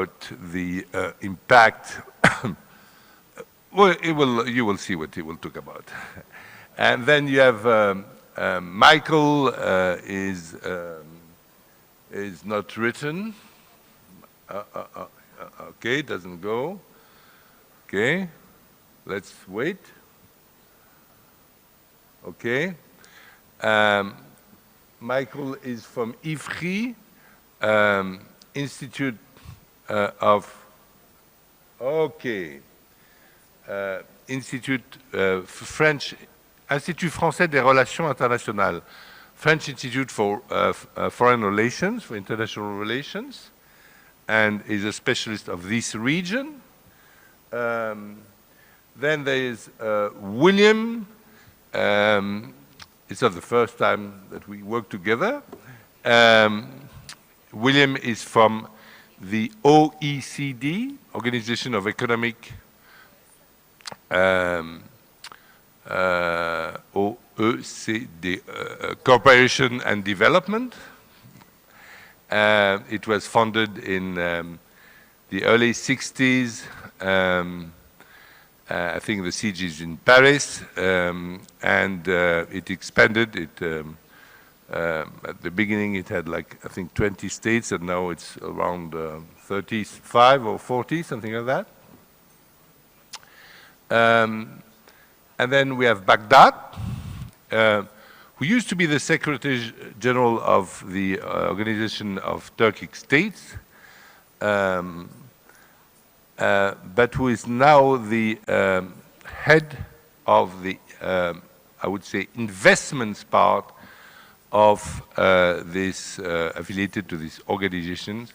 about the impact. Well, you will see what he will talk about. And then you have Michael is not written. Okay, doesn't go. Okay, let's wait. Okay. Michael is from IFRI, Institute of, okay, French, Institut Français des Relations Internationales, French Institute for Foreign Relations, for International Relations, and is a specialist of this region. Then there is William. It's not the first time that we work together. William is from the OECD, Organization of Economic OECD, Cooperation and Development. It was founded in the early 60s. I think the siege is in Paris, and it expanded. At the beginning, it had like, I think, 20 states, and now it's around 35 or 40, something like that. And then we have Baghdad, who used to be the Secretary General of the Organization of Turkic States, but who is now the head of the, I would say, investments part of this, affiliated to these organizations.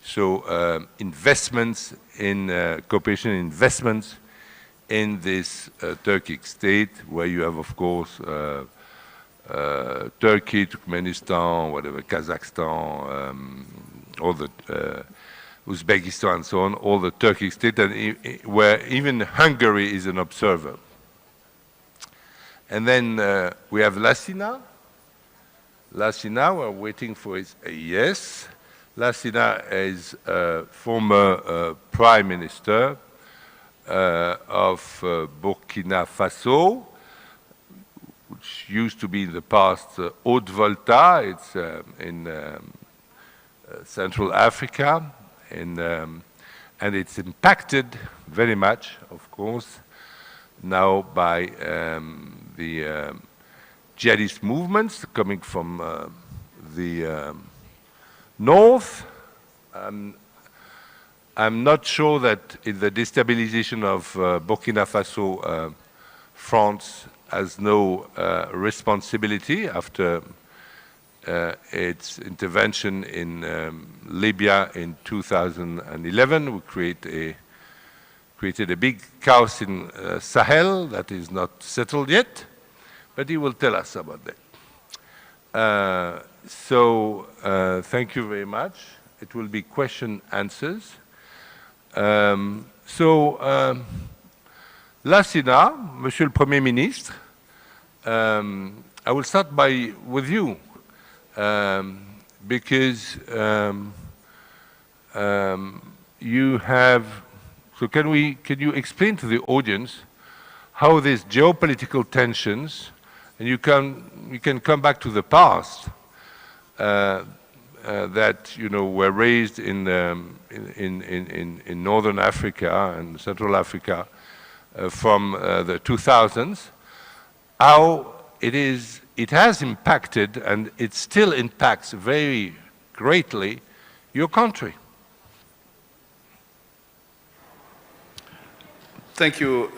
So investments in cooperation, investments in this Turkic state, where you have, of course, Turkey, Turkmenistan, whatever, Kazakhstan, all the Uzbekistan and so on, all the Turkic states, and where even Hungary is an observer. And then we have Lassina. Lassina, we're waiting for his yes. Lassina is a former prime minister of Burkina Faso, which used to be in the past Haute-Volta. It's in Central Africa, and it's impacted very much, of course, now by the jihadist movements coming from the north. I'm not sure that in the destabilization of Burkina Faso, France has no responsibility after its intervention in Libya in 2011. We created a big chaos in Sahel that is not settled yet, but he will tell us about that. Thank you very much. It will be question answers. Lassina, Monsieur le Premier Ministre, I will start with you, because you have, so can you explain to the audience how these geopolitical tensions, and you can come back to the past, that were raised in Northern Africa and Central Africa from the 2000s, how it has impacted, and it still impacts very greatly your country. Thank you,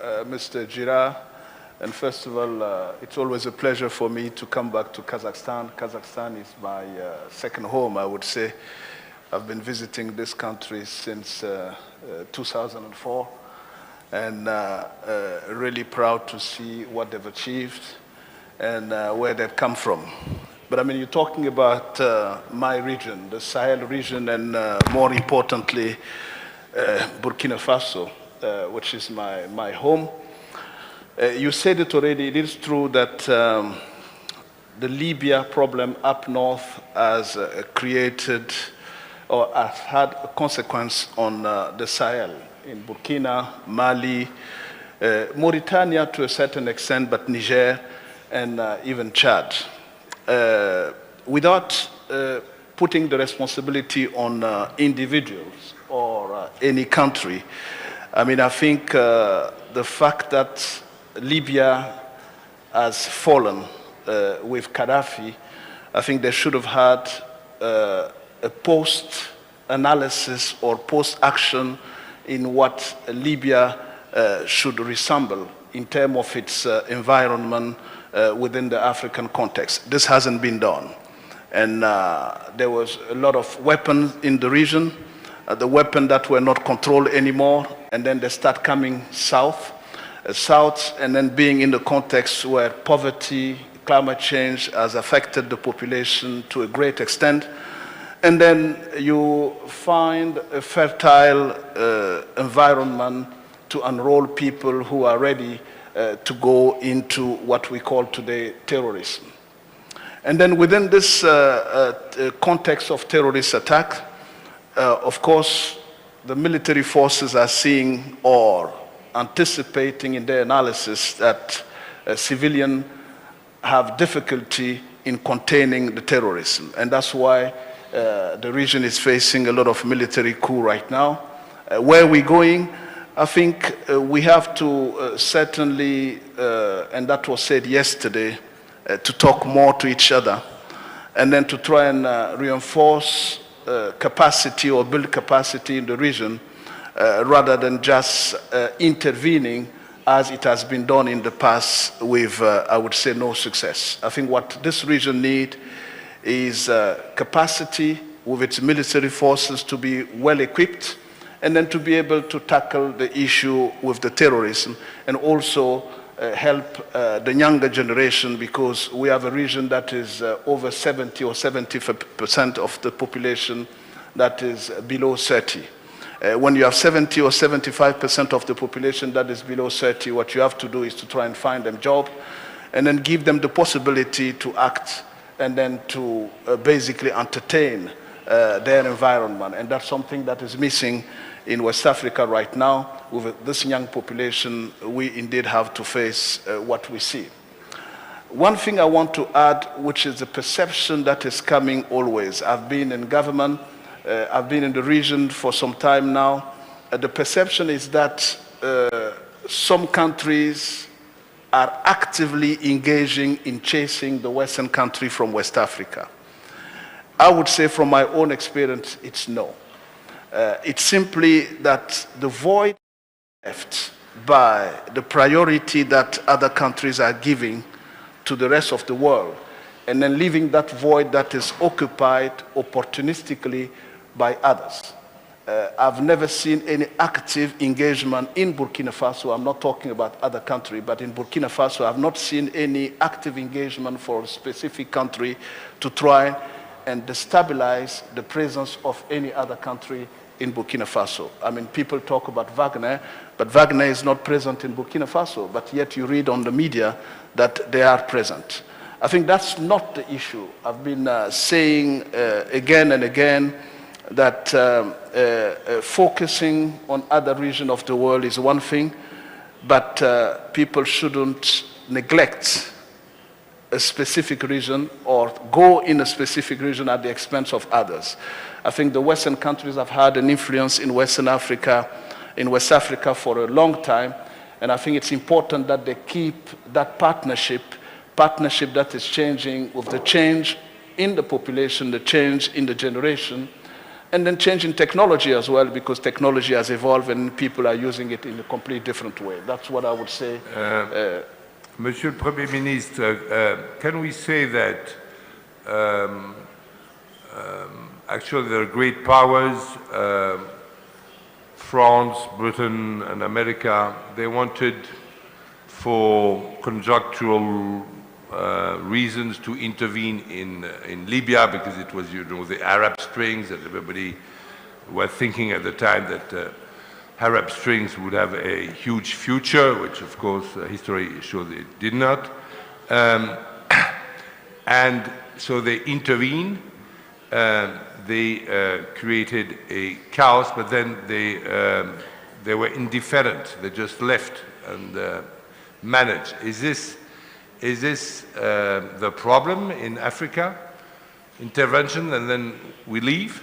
Mr. Gira. And first of all, it's always a pleasure for me to come back to Kazakhstan. Kazakhstan is my second home, I would say. I've been visiting this country since 2004, and really proud to see what they've achieved and where they've come from. But I mean, you're talking about my region, the Sahel region, and more importantly, Burkina Faso, which is my home. You said it already, it is true that the Libya problem up north has created or has had a consequence on the Sahel, in Burkina, Mali, Mauritania to a certain extent, but Niger and even Chad. Without putting the responsibility on individuals or any country, I mean, I think the fact that Libya has fallen with Gaddafi, I think they should have had a post-analysis or post-action in what Libya should resemble in terms of its environment within the African context. This hasn't been done. And there was a lot of weapons in the region, the weapons that were not controlled anymore, and then they start coming south, and then being in the context where poverty, climate change has affected the population to a great extent. And then you find a fertile environment to enroll people who are ready to go into what we call today terrorism. And then within this context of terrorist attack, of course, the military forces are seeing or anticipating in their analysis that civilians have difficulty in containing the terrorism. And that's why the region is facing a lot of military coup right now. Where we're going, I think we have to certainly, and that was said yesterday, to talk more to each other, and then to try and reinforce capacity or build capacity in the region, rather than just intervening as it has been done in the past with, I would say, no success. I think what this region needs is capacity with its military forces to be well equipped, and then to be able to tackle the issue with the terrorism, and also help the younger generation, because we have a region that is over 70 or 70% of the population that is below 30. When you have 70 or 75% of the population that is below 30, what you have to do is to try and find them job, and then give them the possibility to act, and then to basically entertain their environment. And that's something that is missing in West Africa right now. With this young population, we indeed have to face what we see. One thing I want to add, which is the perception that is coming always. I've been in government, I've been in the region for some time now. The perception is that some countries are actively engaging in chasing the Western country from West Africa. I would say from my own experience, it's no. It's simply that the void left by the priority that other countries are giving to the rest of the world, and then leaving that void that is occupied opportunistically by others. I've never seen any active engagement in Burkina Faso. I'm not talking about other countries, but in Burkina Faso, I've not seen any active engagement for a specific country to try and destabilize the presence of any other country in Burkina Faso. I mean, people talk about Wagner, but Wagner is not present in Burkina Faso, but yet you read on the media that they are present. I think that's not the issue. I've been saying again and again that focusing on other regions of the world is one thing, but people shouldn't neglect a specific region or go in a specific region at the expense of others. I think the Western countries have had an influence in Western Africa, in West Africa for a long time, and I think it's important that they keep that partnership that is changing with the change in the population, the change in the generation, and then change in technology as well, because technology has evolved and people are using it in a completely different way. That's what I would say. Monsieur le Premier Ministre, can we say that actually there are great powers, France, Britain, and America, they wanted for conjunctural reasons to intervene in Libya, because it was, the Arab Springs, and everybody were thinking at the time that Arab Springs would have a huge future, which of course history shows it did not. And so they intervened. they created a chaos, but then they were indifferent. They just left and managed. Is this the problem in Africa? Intervention and then we leave?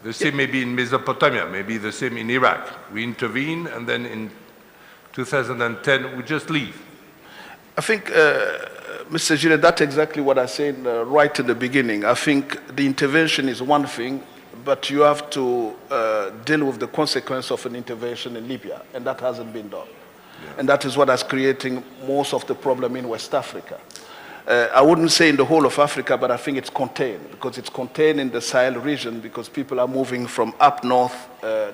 The same maybe in Mesopotamia, maybe the same in Iraq. We intervene and then in 2010 we just leave. I think, Mr. Gire, that's exactly what I said right at the beginning. I think the intervention is one thing, but you have to deal with the consequence of an intervention in Libya, and that hasn't been done. Yeah. And that is what is creating most of the problem in West Africa. I wouldn't say in the whole of Africa, but I think it's contained, because it's contained in the Sahel region, because people are moving from up north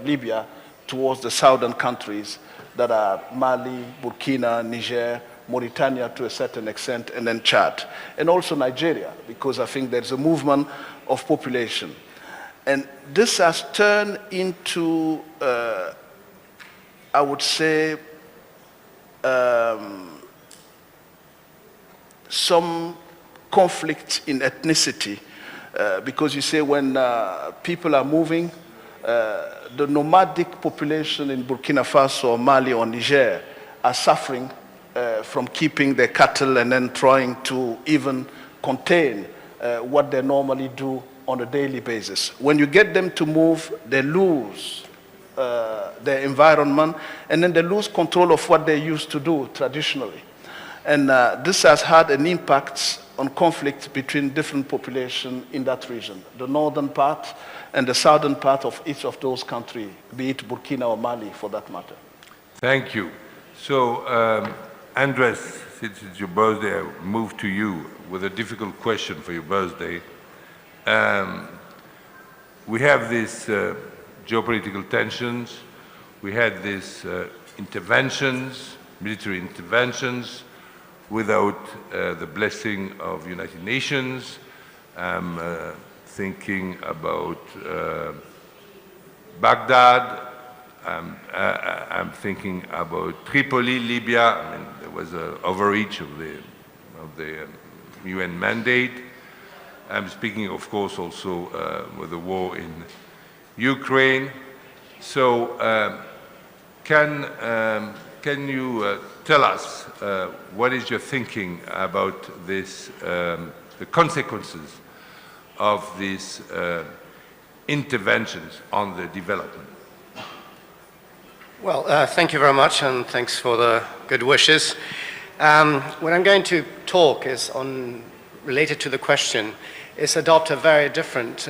Libya towards the southern countries that are Mali, Burkina, Niger, Mauritania to a certain extent, and then Chad. And also Nigeria, because I think there's a movement of population. And this has turned into, I would say, some conflict in ethnicity, because you say when people are moving, the nomadic population in Burkina Faso, Mali, or Niger are suffering from keeping their cattle and then trying to even contain what they normally do on a daily basis. When you get them to move, they lose their environment, and then they lose control of what they used to do traditionally. And this has had an impact on conflict between different populations in that region, the northern part and the southern part of each of those countries, be it Burkina or Mali for that matter. Thank you. So, Andres, since it's your birthday, I move to you with a difficult question for your birthday. We have these geopolitical tensions, we had these interventions, military interventions, without the blessing of United Nations. I'm thinking about Baghdad. I'm thinking about Tripoli, Libya. I mean, there was an overreach of the UN mandate. I'm speaking, of course, also with the war in Ukraine. So, can you tell us what is your thinking about this, the consequences of these interventions on the development? Well, thank you very much, and thanks for the good wishes. What I'm going to talk is related to the question, is adopt a very different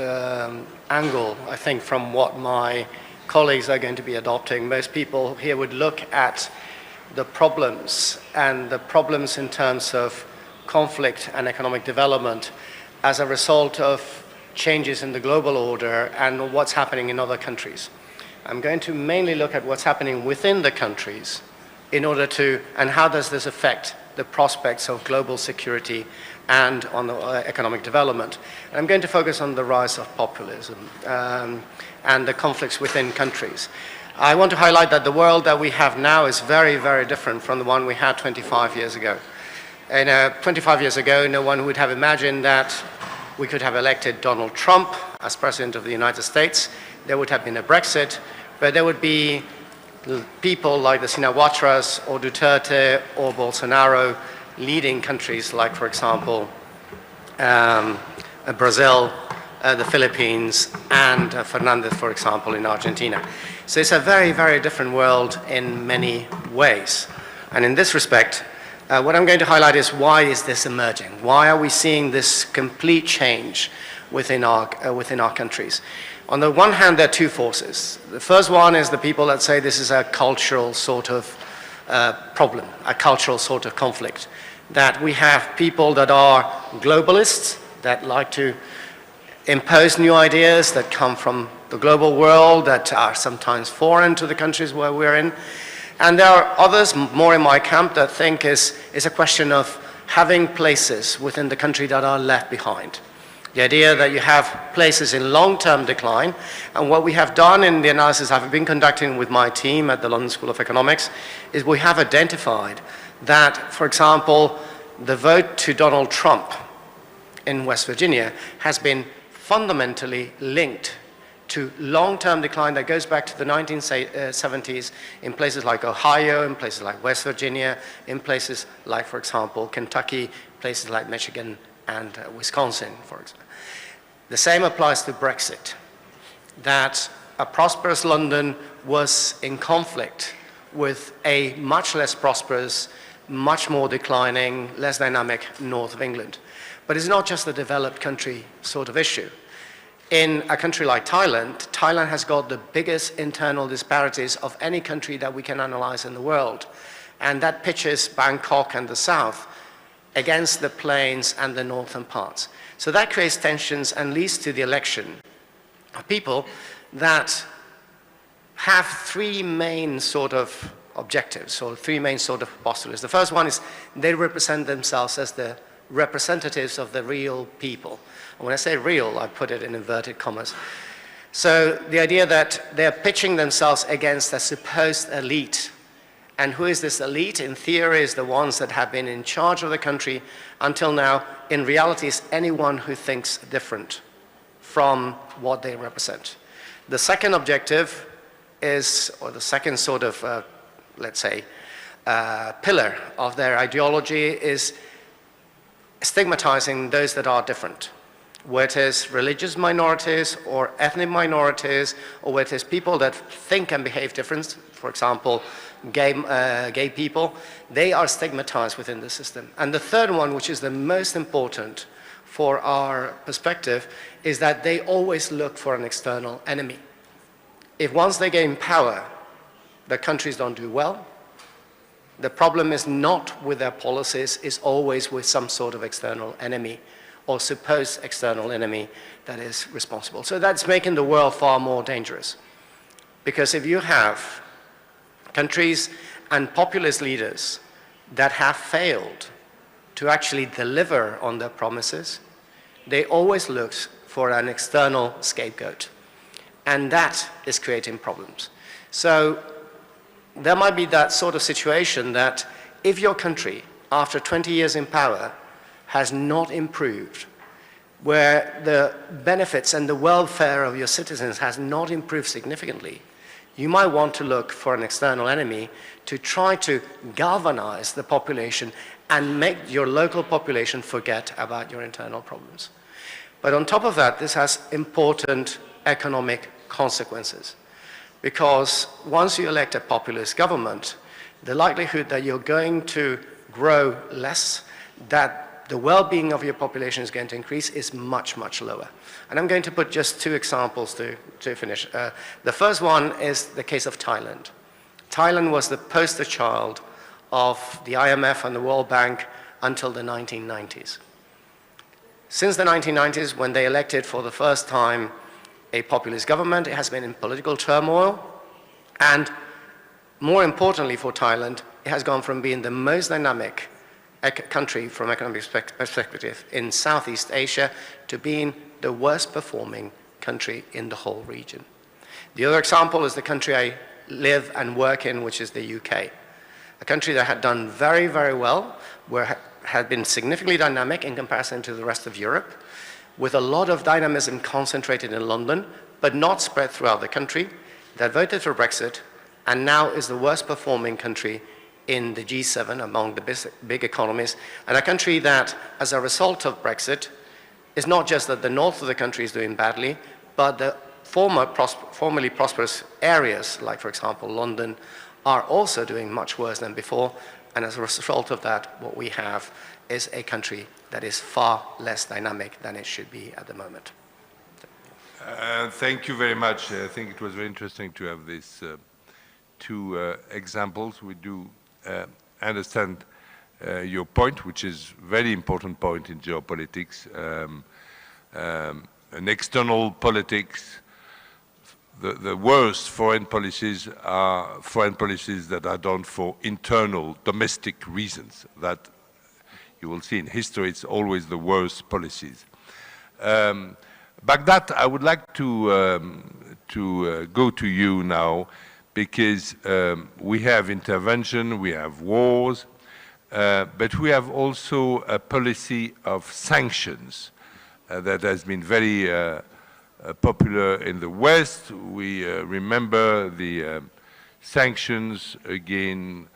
angle, I think, from what my colleagues are going to be adopting. Most people here would look at the problems, and the problems in terms of conflict and economic development as a result of changes in the global order and what's happening in other countries. I'm going to mainly look at what's happening within the countries in order to, and how does this affect the prospects of global security and on the economic development. And I'm going to focus on the rise of populism and the conflicts within countries. I want to highlight that the world that we have now is very, very different from the one we had 25 years ago. And 25 years ago, no one would have imagined that we could have elected Donald Trump as President of the United States. There would have been a Brexit, but there would be people like the Sinawatras or Duterte or Bolsonaro leading countries like, for example, Brazil, the Philippines, and Fernandez, for example, in Argentina. So it's a very, very different world in many ways. And in this respect, what I'm going to highlight is why is this emerging? Why are we seeing this complete change within our countries? On the one hand, there are two forces. The first one is the people that say this is a cultural sort of problem, a cultural sort of conflict. That we have people that are globalists, that like to impose new ideas that come from the global world, that are sometimes foreign to the countries where we're in. And there are others, more in my camp, that think is a question of having places within the country that are left behind. The idea that you have places in long-term decline, and what we have done in the analysis I've been conducting with my team at the London School of Economics is we have identified that, for example, the vote to Donald Trump in West Virginia has been fundamentally linked to long-term decline that goes back to the 1970s in places like Ohio, in places like West Virginia, in places like, for example, Kentucky, places like Michigan and Wisconsin, for example. The same applies to Brexit, that a prosperous London was in conflict with a much less prosperous, much more declining, less dynamic north of England. But it's not just a developed country sort of issue. In a country like Thailand, Thailand has got the biggest internal disparities of any country that we can analyze in the world. And that pitches Bangkok and the south against the plains and the northern parts. So that creates tensions and leads to the election of people that have three main sort of objectives, or three main sort of postulates. The first one is they represent themselves as the representatives of the real people. And when I say real, I put it in inverted commas. So the idea that they're pitching themselves against a supposed elite. And who is this elite? In theory, is the ones that have been in charge of the country until now. In reality, is anyone who thinks different from what they represent. The second objective is, or the second sort of, let's say, pillar of their ideology is stigmatizing those that are different, whether it is religious minorities or ethnic minorities, or whether it is people that think and behave different, for example, gay people, they are stigmatized within the system. And the third one, which is the most important for our perspective, is that they always look for an external enemy. If once they gain power, the countries don't do well, the problem is not with their policies, it's always with some sort of external enemy or supposed external enemy that is responsible. So that's making the world far more dangerous. Because if you have countries and populist leaders that have failed to actually deliver on their promises, they always look for an external scapegoat. And that is creating problems. So there might be that sort of situation that if your country, after 20 years in power, has not improved, where the benefits and the welfare of your citizens has not improved significantly, you might want to look for an external enemy to try to galvanize the population and make your local population forget about your internal problems. But on top of that, this has important economic consequences. Because once you elect a populist government, the likelihood that you're going to grow less, that the well-being of your population is going to increase, is much, much lower. And I'm going to put just two examples to finish. The first one is the case of Thailand. Thailand was the poster child of the IMF and the World Bank until the 1990s. Since the 1990s, when they elected for the first time a populist government, it has been in political turmoil, and more importantly for Thailand, it has gone from being the most dynamic country from economic perspective in Southeast Asia to being the worst performing country in the whole region. The other example is the country I live and work in, which is the UK, a country that had done very, very well, where had been significantly dynamic in comparison to the rest of Europe, with a lot of dynamism concentrated in London, but not spread throughout the country, that voted for Brexit, and now is the worst performing country in the G7 among the big economies, and a country that, as a result of Brexit, is not just that the north of the country is doing badly, but the formerly prosperous areas, like for example London, are also doing much worse than before, and as a result of that, what we have is a country that is far less dynamic than it should be at the moment. Thank you very much. I think it was very interesting to have these two examples. We do understand your point, which is a very important point in geopolitics. An external politics, the worst foreign policies are foreign policies that are done for internal, domestic reasons. That you will see in history, it's always the worst policies. Baghdad, I would like to go to you now, because we have intervention, we have wars, but we have also a policy of sanctions that has been very popular in the West. We remember the sanctions against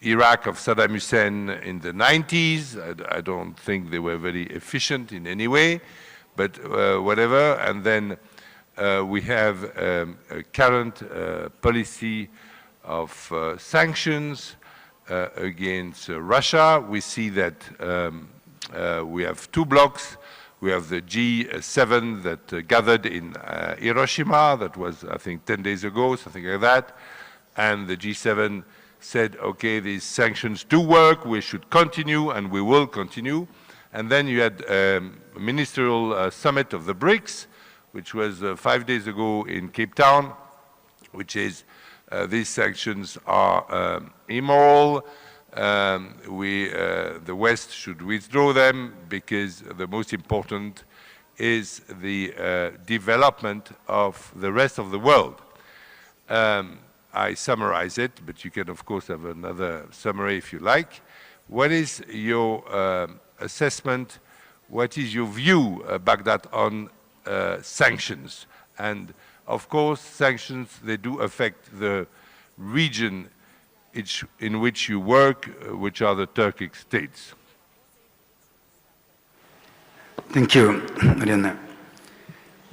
Iraq of Saddam Hussein in the 90s. I don't think they were very efficient in any way, but whatever. And then we have a current policy of sanctions against Russia. We see that we have two blocks. We have the G7 that gathered in Hiroshima. That was, I think, 10 days ago, something like that. And the G7 said, okay, these sanctions do work, we should continue, and we will continue. And then you had a ministerial summit of the BRICS, which was 5 days ago in Cape Town, which is these sanctions are immoral. The West should withdraw them because the most important is the development of the rest of the world. I summarize it, but you can of course have another summary if you like. What is your assessment? What is your view, Baghdad, on sanctions? And of course, sanctions, they do affect the region in which you work, which are the Turkic states. Thank you, Marina.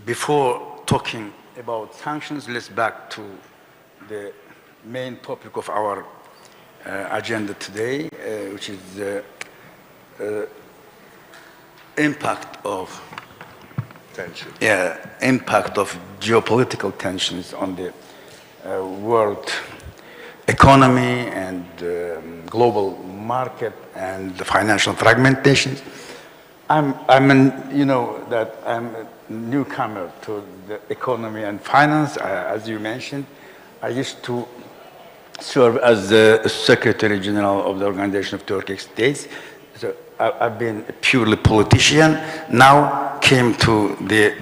Before talking about sanctions, let's back to the main topic of our agenda today, which is the impact of Tension. impact of geopolitical tensions on the world economy and global market and the financial fragmentations. You know that I'm a newcomer to the economy and finance, as you mentioned. I used to serve as the Secretary General of the Organization of Turkic States. So I've been a purely politician, now came to the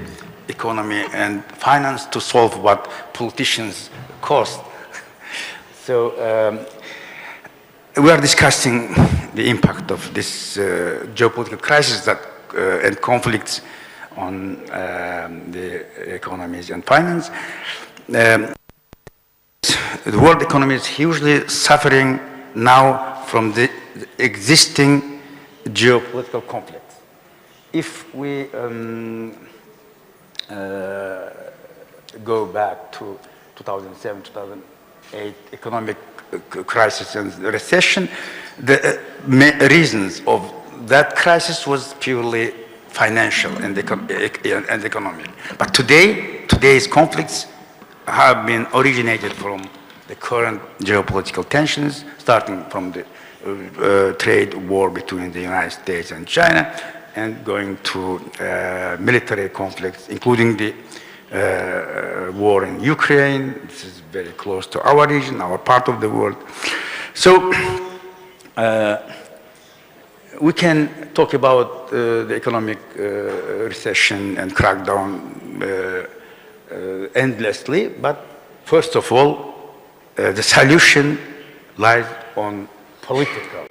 economy and finance to solve what politicians cost. So we are discussing the impact of this geopolitical crisis that, and conflicts on the economies and finance. The world economy is hugely suffering now from the existing geopolitical conflicts. If we go back to 2007, 2008 economic crisis and recession, the reasons of that crisis was purely financial and economic. But today's conflicts have been originated from the current geopolitical tensions, starting from the trade war between the United States and China, and going to military conflicts, including the war in Ukraine. This is very close to our region, our part of the world. So we can talk about the economic recession and crackdown endlessly, but first of all, the solution lies on political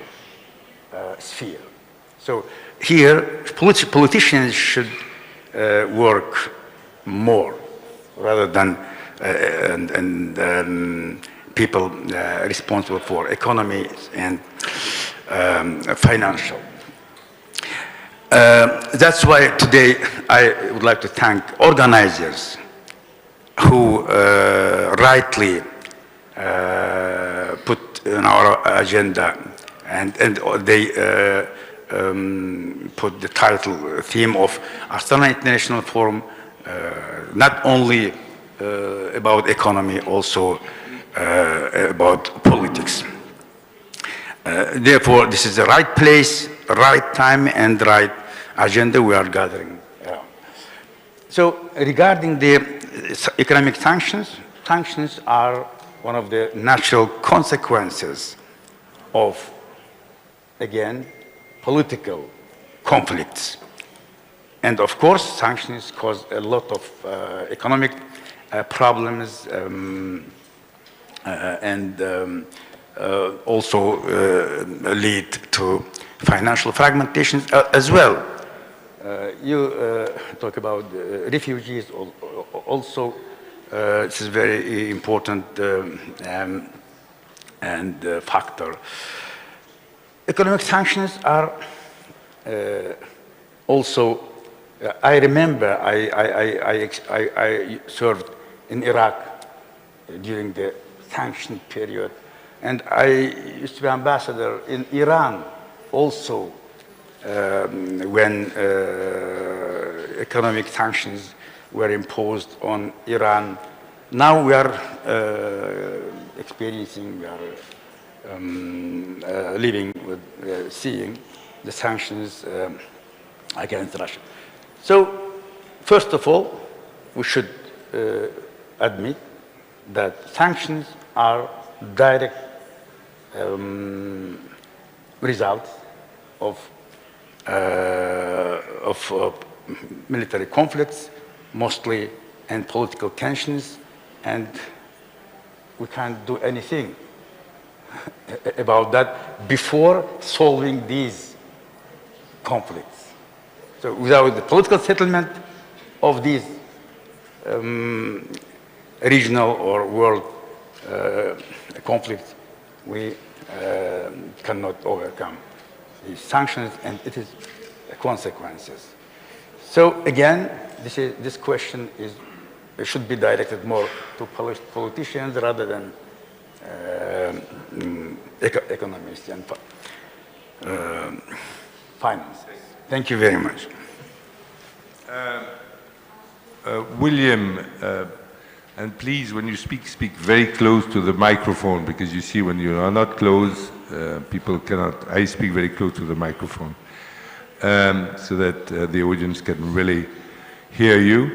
sphere. So here, politicians should work more rather than people responsible for economy and financial. That's why today I would like to thank organizers who rightly put in our agenda and they put the title, theme of Astana International Forum, not only about economy, also about politics. Therefore, this is the right place, right time, and right agenda we are gathering. So, regarding the economic sanctions, sanctions are one of the natural consequences of, again, political conflicts. And of course, sanctions cause a lot of economic problems and also lead to financial fragmentation as well. You talk about refugees also. This is very important factor. Economic sanctions are also, I remember I served in Iraq during the sanction period, and I used to be ambassador in Iran also when economic sanctions were imposed on Iran. Now we are experiencing, we are living with, seeing the sanctions against Russia. So, first of all, we should admit that sanctions are direct results of military conflicts, mostly, and political tensions, and we can't do anything about that before solving these conflicts. So without the political settlement of these regional or world conflicts, we cannot overcome these sanctions, and it is consequences. So again, this question should be directed more to politicians rather than economists and finance. Thank you very much. William, and please, when you speak, speak very close to the microphone, because you see when you are not close, people cannot. I speak very close to the microphone, so that the audience can really hear you.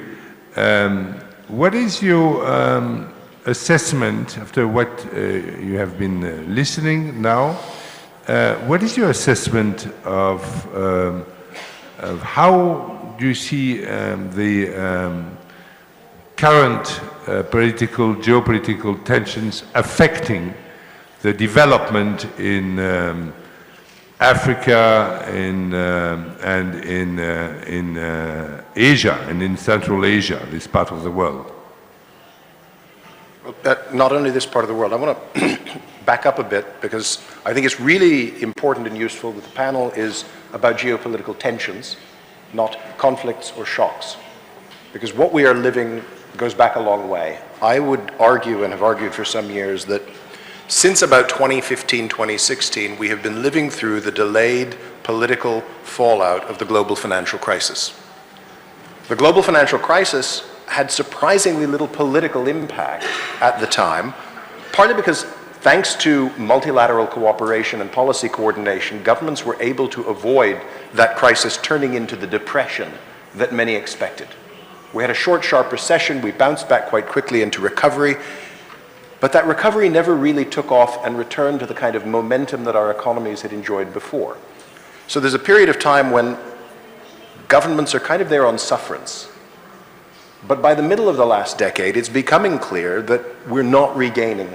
What is your assessment after what you have been listening now? What is your assessment of how do you see the current geopolitical tensions affecting the development in Africa and in Asia and in Central Asia, this part of the world? Well, not only this part of the world. I want to back up a bit because I think it's really important and useful that the panel is about geopolitical tensions, not conflicts or shocks. Because what we are living goes back a long way. I would argue, and have argued for some years, that since about 2015, 2016, we have been living through the delayed political fallout of the global financial crisis. The global financial crisis had surprisingly little political impact at the time, partly because thanks to multilateral cooperation and policy coordination, governments were able to avoid that crisis turning into the depression that many expected. We had a short, sharp recession. We bounced back quite quickly into recovery. But that recovery never really took off and returned to the kind of momentum that our economies had enjoyed before. So there's a period of time when governments are kind of there on sufferance. But by the middle of the last decade, it's becoming clear that we're not regaining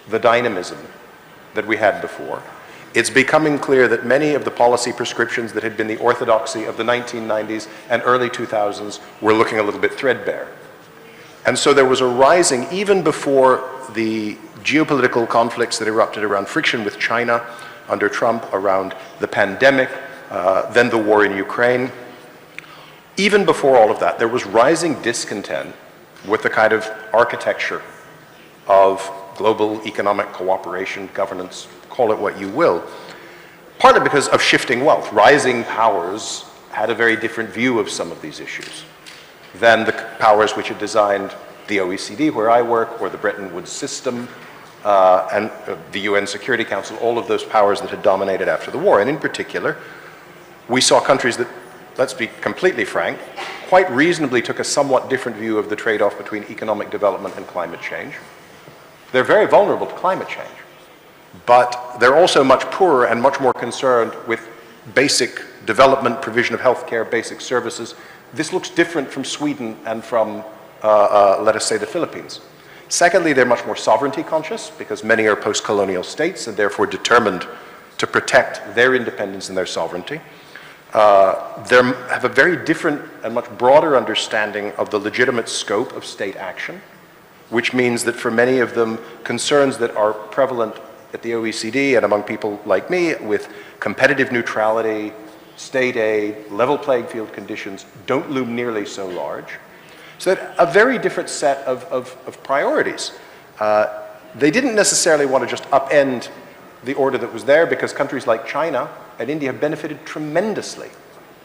the dynamism that we had before. It's becoming clear that many of the policy prescriptions that had been the orthodoxy of the 1990s and early 2000s were looking a little bit threadbare. And so there was a rising, even before the geopolitical conflicts that erupted around friction with China under Trump, around the pandemic, then the war in Ukraine. Even before all of that, there was rising discontent with the kind of architecture of global economic cooperation, governance, call it what you will, partly because of shifting wealth. Rising powers had a very different view of some of these issues than the powers which had designed the OECD, where I work, or the Bretton Woods system, and the UN Security Council, all of those powers that had dominated after the war. And in particular, we saw countries that, let's be completely frank, quite reasonably took a somewhat different view of the trade-off between economic development and climate change. They're very vulnerable to climate change, but they're also much poorer and much more concerned with basic development, provision of healthcare, basic services. This looks different from Sweden and from, let us say, the Philippines. Secondly, they're much more sovereignty conscious because many are post-colonial states and therefore determined to protect their independence and their sovereignty. they have a very different and much broader understanding of the legitimate scope of state action, which means that for many of them, concerns that are prevalent at the OECD and among people like me with competitive neutrality, state aid, level playing field conditions don't loom nearly so large. So that a very different set of priorities. They didn't necessarily want to just upend the order that was there because countries like China and India have benefited tremendously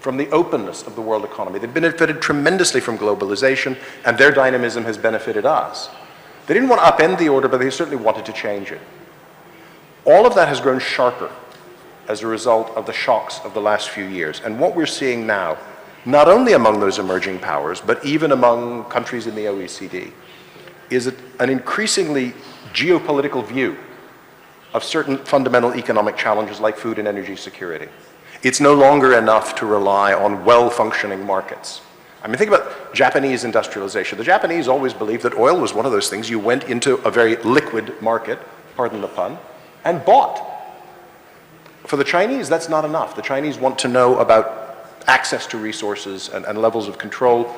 from the openness of the world economy. They've benefited tremendously from globalization, and their dynamism has benefited us. They didn't want to upend the order, but they certainly wanted to change it. All of that has grown sharper as a result of the shocks of the last few years. And what we're seeing now, not only among those emerging powers, but even among countries in the OECD, is an increasingly geopolitical view of certain fundamental economic challenges like food and energy security. It's no longer enough to rely on well-functioning markets. I mean, think about Japanese industrialization. The Japanese always believed that oil was one of those things you went into a very liquid market, pardon the pun, and bought. For the Chinese, that's not enough. The Chinese want to know about access to resources and levels of control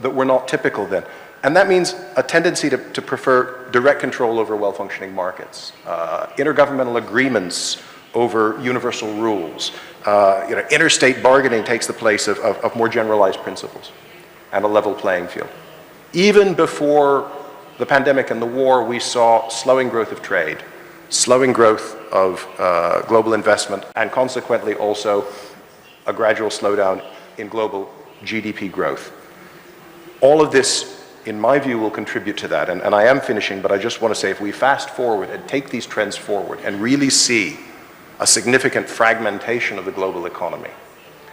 that were not typical then. And that means a tendency to prefer direct control over well-functioning markets, intergovernmental agreements over universal rules. Interstate bargaining takes the place of more generalized principles and a level playing field. Even before the pandemic and the war, we saw slowing growth of trade, slowing growth of global investment, and consequently also a gradual slowdown in global GDP growth. All of this, in my view, will contribute to that. And I am finishing, but I just want to say if we fast forward and take these trends forward and really see a significant fragmentation of the global economy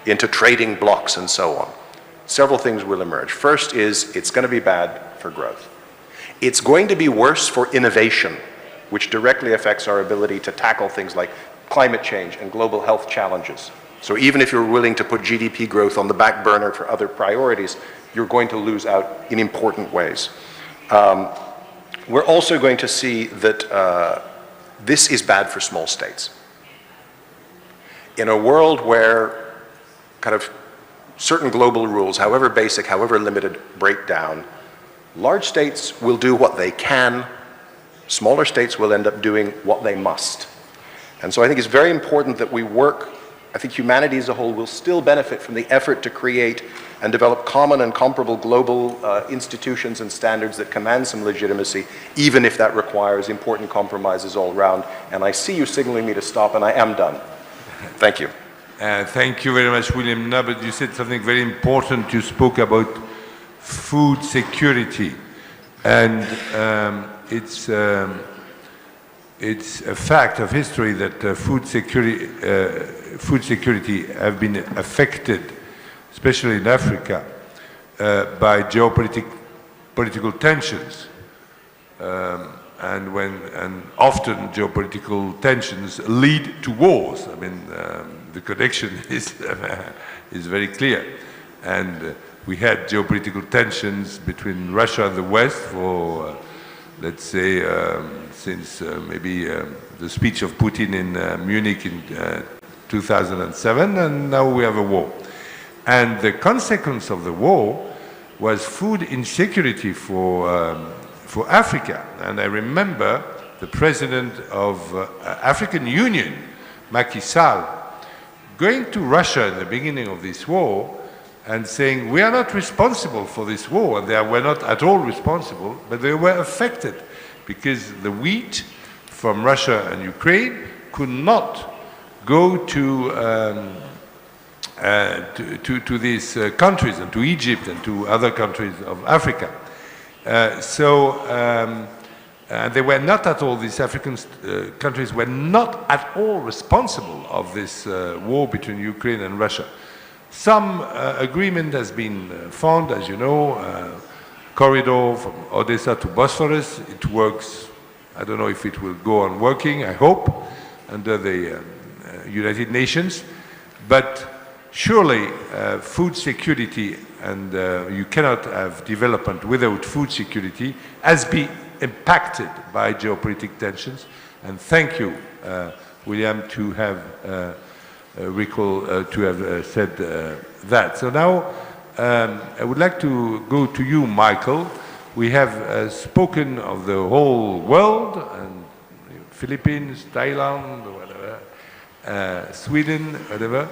into trading blocks and so on, several things will emerge. First is it's going to be bad for growth. It's going to be worse for innovation, which directly affects our ability to tackle things like climate change and global health challenges. So even if you're willing to put GDP growth on the back burner for other priorities, you're going to lose out in important ways. We're also going to see that this is bad for small states. In a world where kind of certain global rules, however basic, however limited, break down, large states will do what they can, smaller states will end up doing what they must. And so I think it's very important that we work. I think humanity as a whole will still benefit from the effort to create and develop common and comparable global institutions and standards that command some legitimacy, even if that requires important compromises all around. And I see you signaling me to stop, and I am done. Thank you. Thank you very much, William. No, but you said something very important. You spoke about food security, and it's a fact of history that food security have been affected, especially in Africa, by geopolitical tensions. And often geopolitical tensions lead to wars. I mean, the connection is very clear. And we had geopolitical tensions between Russia and the West for, let's say, since maybe the speech of Putin in Munich in 2007, and now we have a war. And the consequence of the war was food insecurity for Africa. And I remember the president of African Union, Macky Sall, going to Russia in the beginning of this war and saying, we are not responsible for this war. And they were not at all responsible, but they were affected because the wheat from Russia and Ukraine could not go to these countries and to Egypt and to other countries of Africa. They were not at all, these African countries were not at all responsible of this war between Ukraine and Russia. Some agreement has been found, as you know, corridor from Odessa to Bosphorus. It works. I don't know if it will go on working, I hope, under the United Nations. But surely food security, and you cannot have development without food security, has been impacted by geopolitical tensions. And thank you, William, to have recall to have said that. So now I would like to go to you, Michael. We have spoken of the whole world, and Philippines, Thailand, whatever, Sweden, whatever.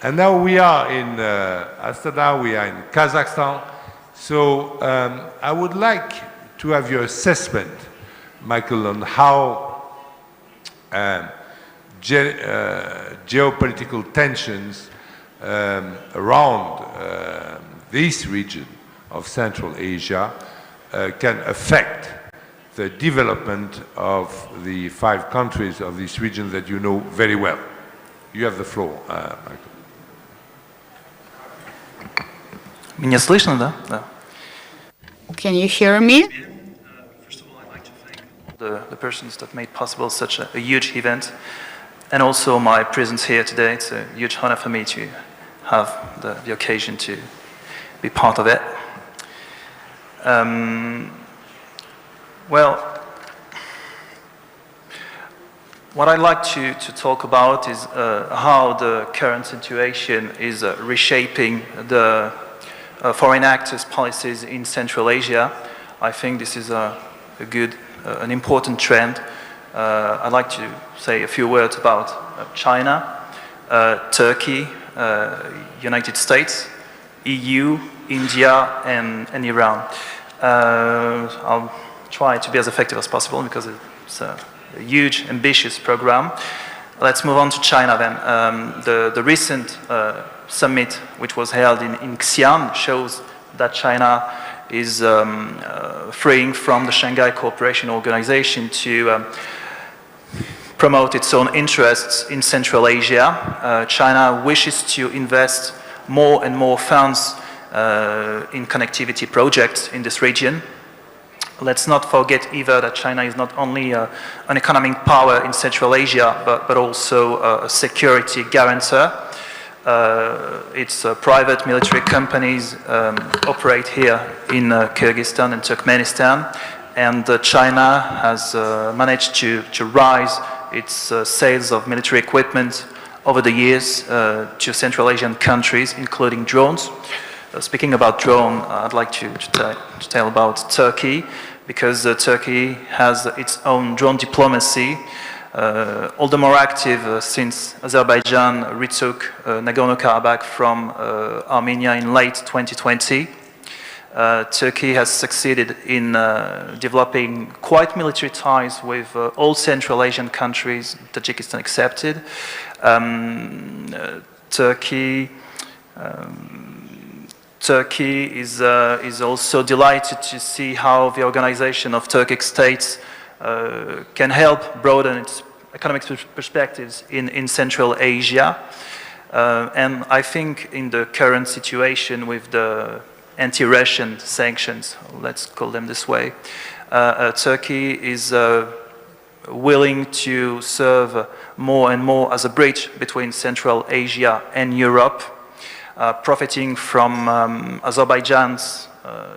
And now we are in Astana, we are in Kazakhstan. So I would like to have your assessment, Michael, on how geopolitical tensions around this region of Central Asia can affect the development of the 5 countries of this region that you know very well. You have the floor, Michael. Меня слышно, да? Да. Can you hear me? First of all, I'd like to thank the persons that made possible such a huge event, and also my presence here today. It's a huge honor for me to have the occasion to be part of it. Well, what I'd like to talk about is how the current situation is reshaping the foreign actors' policies in Central Asia. I think this is an important trend. I'd like to say a few words about China, Turkey, United States, EU, India, and Iran. I'll try to be as effective as possible because it's a huge, ambitious program. Let's move on to China then. The recent summit, which was held in Xi'an, shows that China is freeing from the Shanghai Cooperation Organization to promote its own interests in Central Asia. China wishes to invest more and more funds in connectivity projects in this region. Let's not forget either that China is not only an economic power in Central Asia, but also a security guarantor. Its private military companies operate here in Kyrgyzstan and Turkmenistan, and China has managed to rise its sales of military equipment over the years to Central Asian countries, including drones. Speaking about drone, I'd like to tell about Turkey, because Turkey has its own drone diplomacy, all the more active since Azerbaijan retook Nagorno-Karabakh from Armenia in late 2020. Turkey has succeeded in developing quite military ties with all Central Asian countries, Tajikistan accepted. Turkey is also delighted to see how the organization of Turkic states can help broaden its economic perspectives in Central Asia. And I think in the current situation with the anti-Russian sanctions, let's call them this way, Turkey is willing to serve more and more as a bridge between Central Asia and Europe, profiting from Azerbaijan's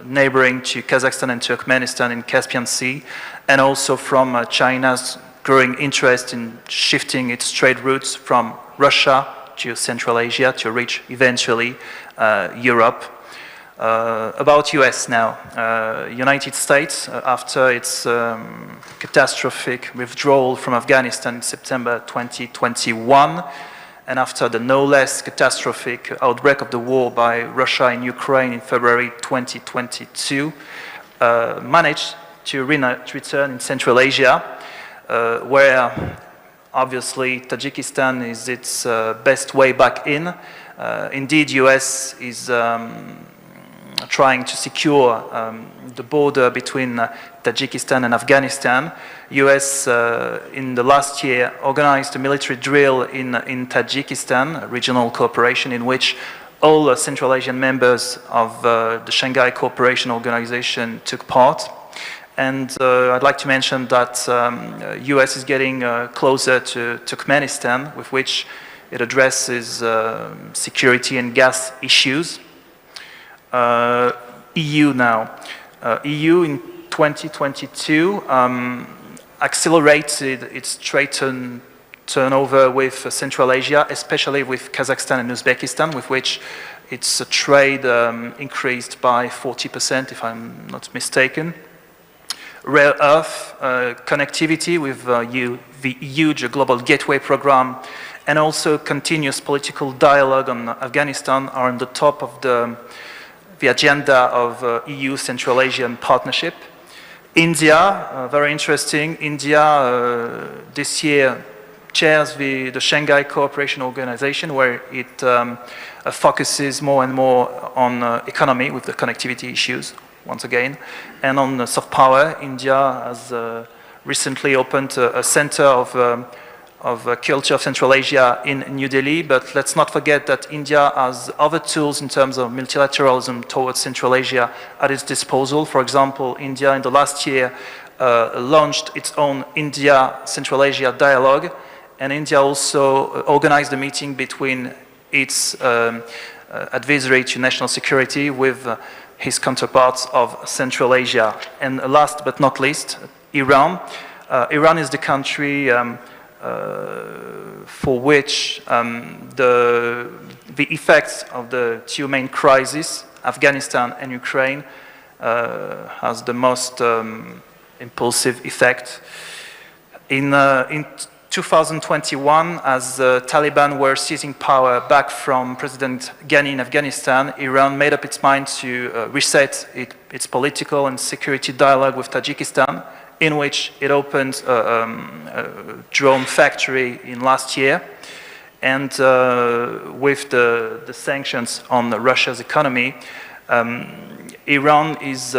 neighboring to Kazakhstan and Turkmenistan in Caspian Sea, and also from China's growing interest in shifting its trade routes from Russia to Central Asia to reach eventually Europe. About US now. United States, after its catastrophic withdrawal from Afghanistan in September 2021, and after the no less catastrophic outbreak of the war by Russia in Ukraine in February 2022, managed to return in Central Asia, where obviously Tajikistan is its best way back in. Indeed, US is trying to secure the border between Tajikistan and Afghanistan. US in the last year organized a military drill in Tajikistan, a regional cooperation in which all Central Asian members of the Shanghai Cooperation Organization took part. And I'd like to mention that US is getting closer to Turkmenistan, with which it addresses security and gas issues. EU now. EU in 2022 accelerated its turnover with Central Asia, especially with Kazakhstan and Uzbekistan, with which its trade increased by 40%, if I'm not mistaken. Rare earth connectivity with the huge global gateway program, and also continuous political dialogue on Afghanistan are on the top of the agenda of EU Central Asian partnership. India, very interesting. India this year chairs the Shanghai Cooperation Organization, where it focuses more and more on economy with the connectivity issues, once again. And on soft power, India has recently opened a center of culture of Central Asia in New Delhi, but let's not forget that India has other tools in terms of multilateralism towards Central Asia at its disposal. For example, India in the last year launched its own India-Central Asia dialogue, and India also organized a meeting between its advisory to national security with his counterparts of Central Asia. And last but not least, Iran. Iran is the country for which the effects of the two main crises, Afghanistan and Ukraine, has the most impulsive effect. In 2021, as the Taliban were seizing power back from President Ghani in Afghanistan, Iran made up its mind to reset its political and security dialogue with Tajikistan, in which it opened a drone factory in last year. And with the sanctions on Russia's economy, Iran is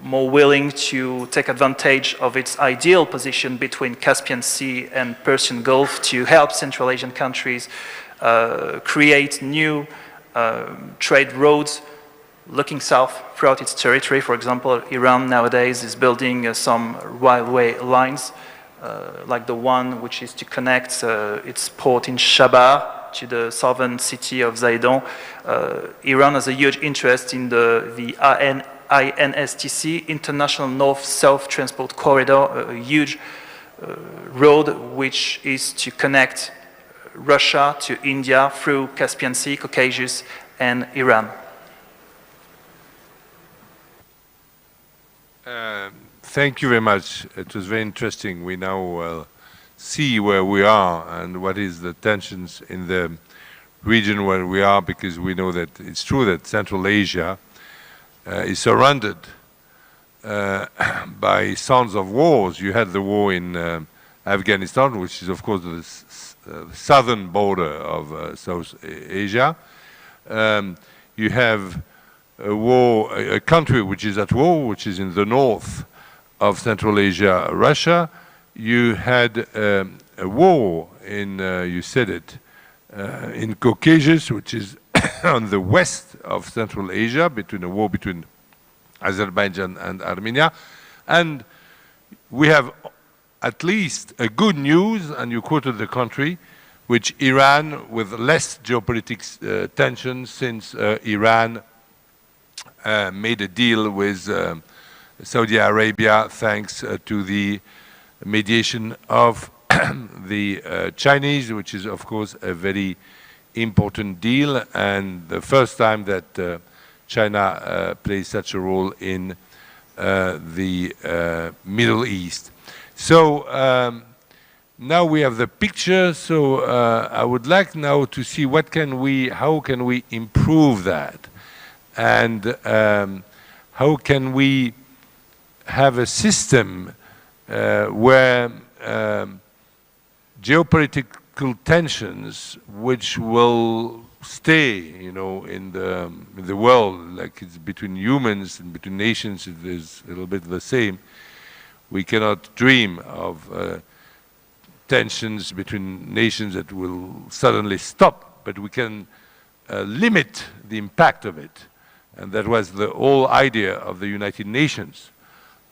more willing to take advantage of its ideal position between Caspian Sea and Persian Gulf to help Central Asian countries create new trade roads looking south throughout its territory. For example, Iran nowadays is building some railway lines, like the one which is to connect its port in Shabar to the southern city of Zaidan. Iran has a huge interest in the INSTC, International North-South Transport Corridor, a huge road which is to connect Russia to India through Caspian Sea, Caucasus, and Iran. Thank you very much. It was very interesting. We now see where we are and what is the tensions in the region where we are, because we know that it's true that Central Asia is surrounded by sounds of wars. You had the war in Afghanistan, which is of course the southern border of South Asia. You have a war, a country which is at war, which is in the north of Central Asia, Russia. You had a war in, you said it, in Caucasus, which is on the west of Central Asia, between a war between Azerbaijan and Armenia. And we have at least a good news, and you quoted the country, which Iran, with less geopolitical tension, since Iran made a deal with Saudi Arabia thanks to the mediation of the Chinese, which is of course a very important deal, and the first time that China plays such a role in the Middle East. So now we have the picture, so I would like now to see how can we improve that, and how can we have a system where geopolitical tensions, which will stay, you know, in the world, like it's between humans and between nations, it is a little bit the same. We cannot dream of tensions between nations that will suddenly stop, but we can limit the impact of it. And that was the whole idea of the United Nations.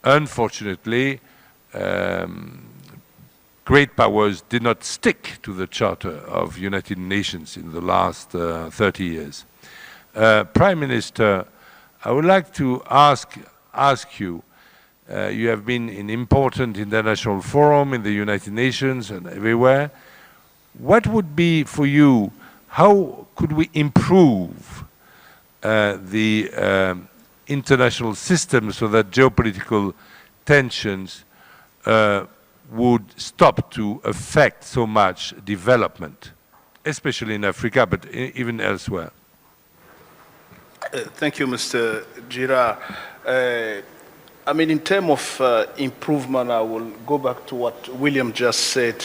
Unfortunately, great powers did not stick to the Charter of United Nations in the last 30 years. Prime Minister, I would like to ask you, You have been in important international forum in the United Nations and everywhere. What would be for you, how could we improve the international system so that geopolitical tensions would stop to affect so much development, especially in Africa, but even elsewhere? Thank you, Mr. Girard. I mean, in terms of improvement, I will go back to what William just said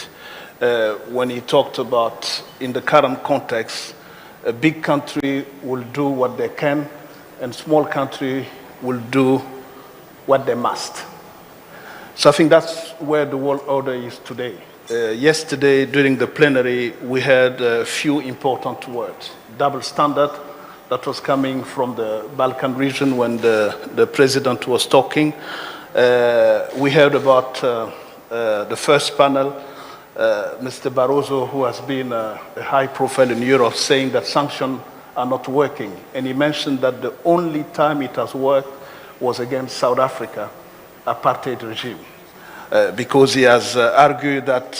when he talked about, in the current context, a big country will do what they can, and small country will do what they must. So I think that's where the world order is today. Yesterday, during the plenary, we had a few important words. Double standard, that was coming from the Balkan region when the president was talking. We heard about the first panel, Mr. Barroso, who has been a high profile in Europe, saying that sanctions are not working. And he mentioned that the only time it has worked was against South Africa, apartheid regime, because he has argued that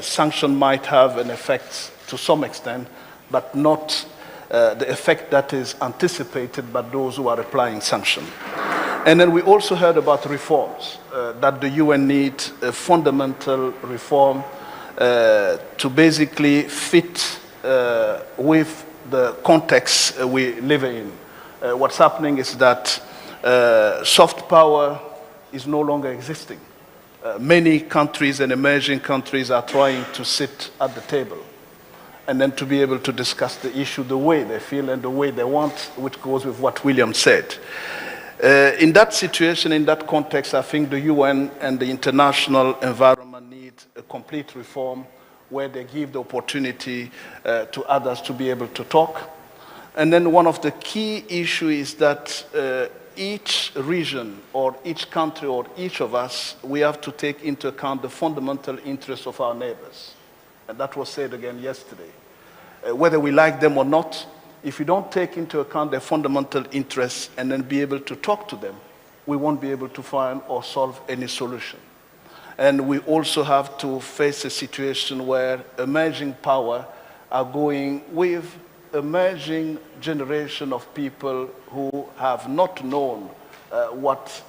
sanctions might have an effect to some extent, but not the effect that is anticipated by those who are applying sanctions. And then we also heard about reforms, that the UN needs a fundamental reform to basically fit with the context we live in. What's happening is that soft power is no longer existing. Many countries and emerging countries are trying to sit at the table and then to be able to discuss the issue the way they feel and the way they want, which goes with what William said. In that situation, in that context, I think the UN and the international environment need a complete reform where they give the opportunity to others to be able to talk. And then one of the key issues is that each region or each country or each of us, we have to take into account the fundamental interests of our neighbors. And that was said again yesterday. Whether we like them or not, if we don't take into account their fundamental interests and then be able to talk to them, we won't be able to find or solve any solution. And we also have to face a situation where emerging power are going with emerging generation of people who have not known what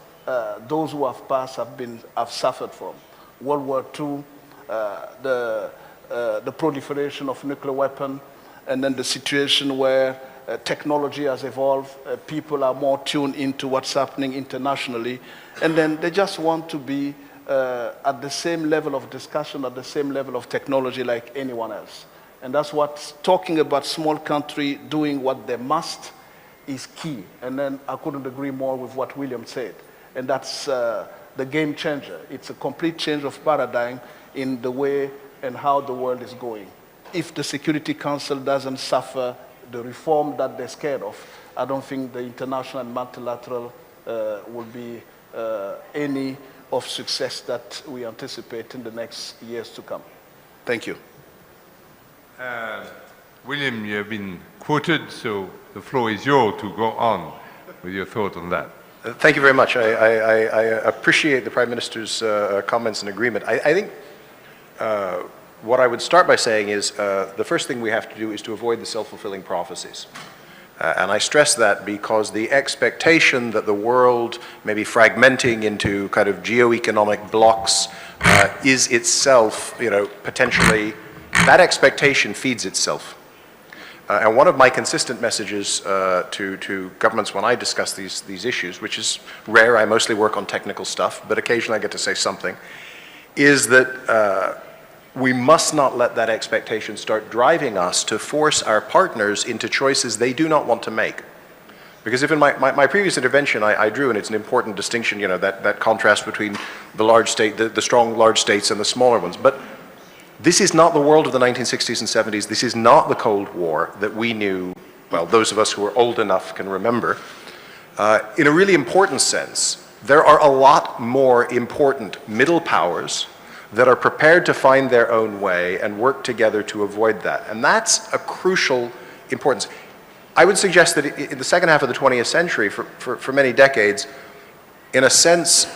those who have passed have suffered from. World War II, the proliferation of nuclear weapons, and then the situation where technology has evolved, people are more tuned into what's happening internationally, and then they just want to be at the same level of discussion, at the same level of technology like anyone else. And that's what talking about small country doing what they must is key. And then I couldn't agree more with what William said. And that's the game changer. It's a complete change of paradigm in the way and how the world is going. If the Security Council doesn't suffer the reform that they're scared of, I don't think the international and multilateral will be any of success that we anticipate in the next years to come. Thank you. William, you have been quoted, so the floor is yours to go on with your thought on that. Thank you very much. I appreciate the Prime Minister's comments and agreement. I think what I would start by saying is the first thing we have to do is to avoid the self-fulfilling prophecies. And I stress that because the expectation that the world may be fragmenting into kind of geo-economic blocks is itself, potentially, that expectation feeds itself. And one of my consistent messages to governments when I discuss these issues, which is rare, I mostly work on technical stuff, but occasionally I get to say something, is that we must not let that expectation start driving us to force our partners into choices they do not want to make. Because if in my previous intervention I drew, and it's an important distinction, that contrast between the large state, the strong large states and the smaller ones. But this is not the world of the 1960s and 70s. This is not the Cold War that we knew, well, those of us who are old enough can remember. In a really important sense, there are a lot more important middle powers that are prepared to find their own way and work together to avoid that. And that's a crucial importance. I would suggest that in the second half of the 20th century, for many decades, in a sense,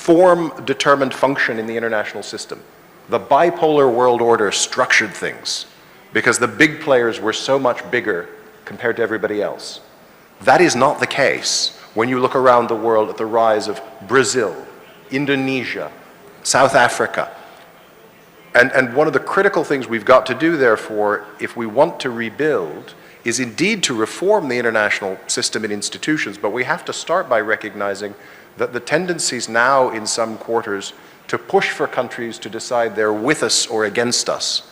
form determined function in the international system. The bipolar world order structured things because the big players were so much bigger compared to everybody else. That is not the case when you look around the world at the rise of Brazil, Indonesia, South Africa. And one of the critical things we've got to do, therefore, if we want to rebuild, is indeed to reform the international system and institutions, but we have to start by recognizing that the tendencies now in some quarters to push for countries to decide they're with us or against us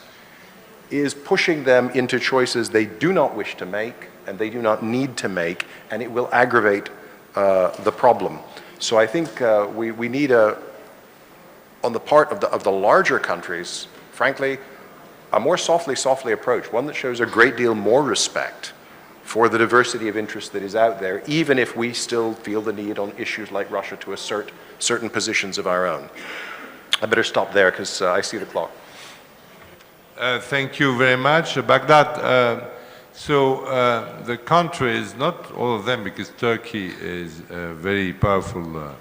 is pushing them into choices they do not wish to make and they do not need to make, and it will aggravate the problem. So I think we need on the part of the larger countries, frankly, a more softly approach, one that shows a great deal more respect for the diversity of interest that is out there, even if we still feel the need on issues like Russia to assert certain positions of our own. I better stop there because I see the clock. Thank you very much. Baghdad, the countries, not all of them, because Turkey is a very powerful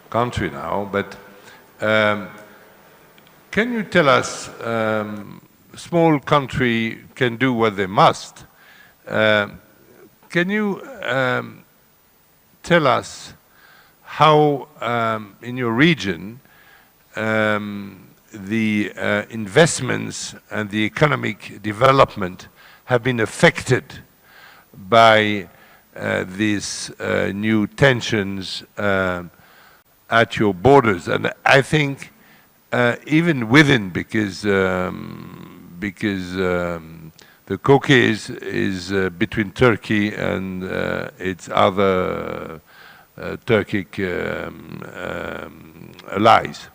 country now, but can you tell us, small country can do what they must. Can you tell us how, in your region, the investments and the economic development have been affected by these new tensions at your borders? And I think even within, because the Caucasus is between Turkey and its other Turkic allies.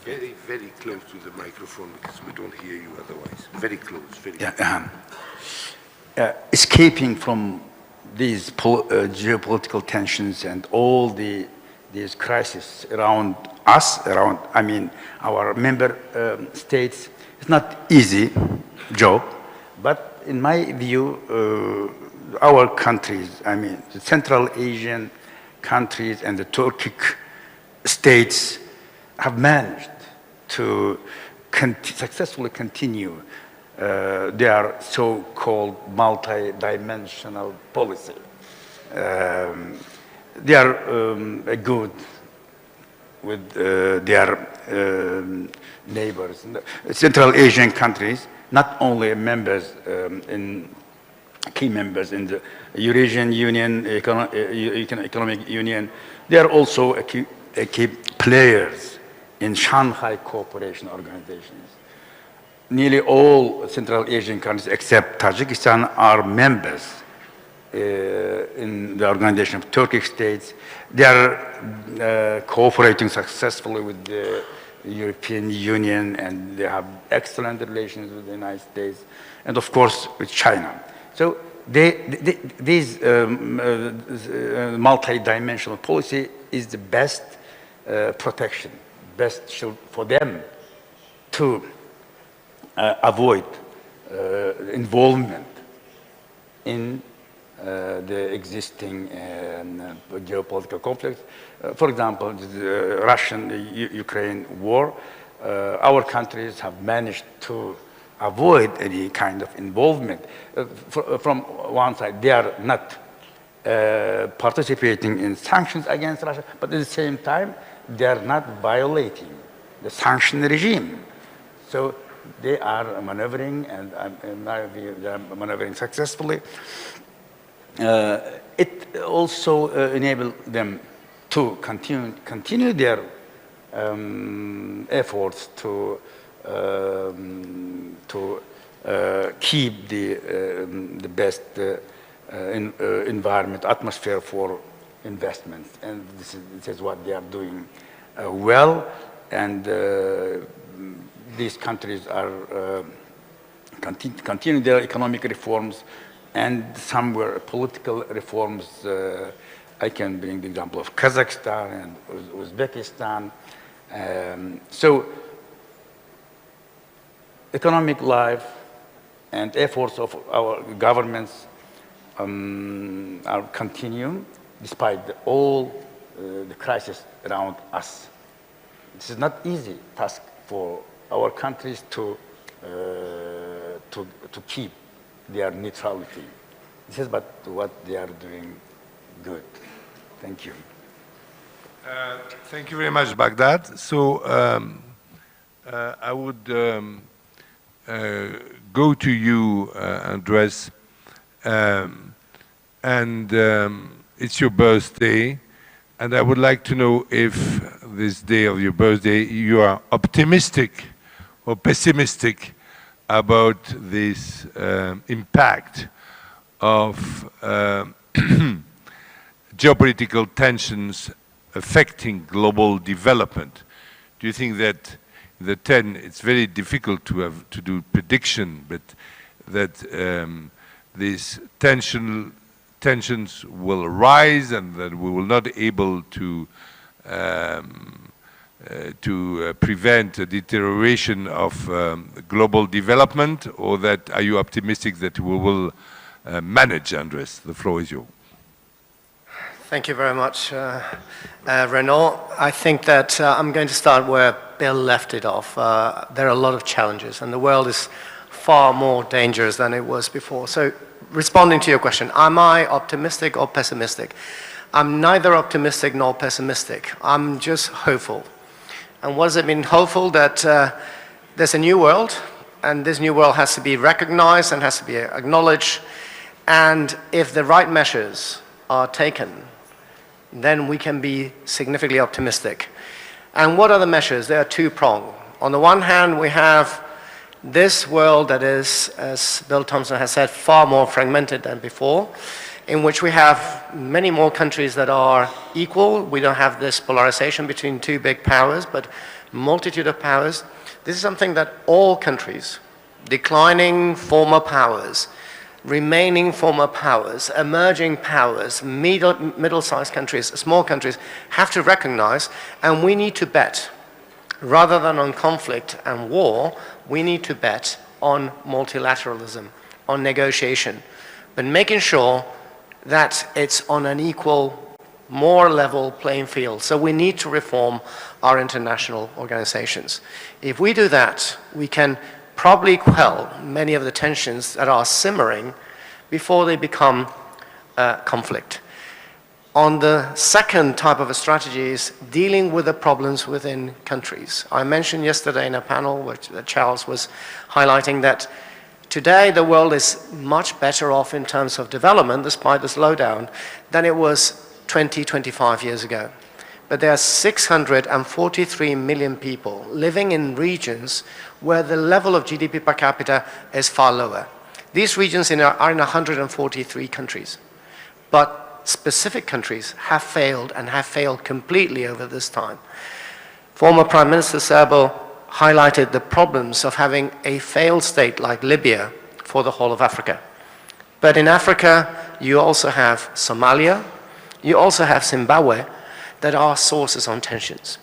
Very, very close to the microphone because we don't hear you otherwise. Very close, very Escaping from these geopolitical tensions and all these crises around us, our member states, it's not easy job, but in my view, our countries, the Central Asian countries and the Turkic states have managed to successfully continue their so-called multi-dimensional policy. They are good with their neighbors. Central Asian countries, not only members key members in the Eurasian Union, Economic Union, they are also key players in Shanghai Cooperation Organizations. Nearly all Central Asian countries except Tajikistan are members in the Organization of Turkic States. They are cooperating successfully with the European Union, and they have excellent relations with the United States, and of course with China. So these multi-dimensional policy is the best protection, best shield for them to avoid involvement in the existing geopolitical conflicts. For example, the Russian-Ukraine war, our countries have managed to avoid any kind of involvement. From one side, they are not participating in sanctions against Russia, but at the same time, they are not violating the sanction regime. So they are maneuvering, and in my view, they are maneuvering successfully. It also enabled them to continue their efforts to keep the best environment, atmosphere for investments, and this is what they are doing well. And these countries are continuing their economic reforms, and some were political reforms. I can bring the example of Kazakhstan and Uzbekistan. So economic life and efforts of our governments are continuing despite all the crisis around us. This is not easy task for our countries to keep their neutrality. This is what they are doing good. Thank you. Thank you very much, Baghdad. So I would go to you, Andres, and it's your birthday, and I would like to know if this day of your birthday you are optimistic or pessimistic about this impact of geopolitical tensions affecting global development. Do you think that it's very difficult to do prediction, but that these tensions will rise and that we will not able to prevent a deterioration of global development, or that are you optimistic that we will manage? Andres, the floor is yours. Thank you very much, Renaud. I think that I'm going to start where Bill left it off. There are a lot of challenges, and the world is far more dangerous than it was before. So, responding to your question, am I optimistic or pessimistic? I'm neither optimistic nor pessimistic. I'm just hopeful. And what does it mean, hopeful? That there's a new world, and this new world has to be recognized and has to be acknowledged. And if the right measures are taken, then we can be significantly optimistic. And what are the measures? They are two-pronged. On the one hand, we have this world that is, as Bill Thompson has said, far more fragmented than before, in which we have many more countries that are equal. We don't have this polarization between two big powers, but multitude of powers. This is something that all countries, declining former powers, remaining former powers, emerging powers, middle-sized countries, small countries, have to recognize, and we need to bet. Rather than on conflict and war, we need to bet on multilateralism, on negotiation, but making sure that it's on an equal, more level playing field. So we need to reform our international organizations. If we do that, we can probably quell many of the tensions that are simmering before they become conflict. On the second type of a strategy is dealing with the problems within countries. I mentioned yesterday in a panel which Charles was highlighting that today the world is much better off in terms of development, despite the slowdown, than it was 20, 25 years ago. But there are 643 million people living in regions where the level of GDP per capita is far lower. These regions are in 143 countries. But specific countries have failed and have failed completely over this time. Former Prime Minister Serbo highlighted the problems of having a failed state like Libya for the whole of Africa. But in Africa, you also have Somalia, you also have Zimbabwe, that are sources on tensions.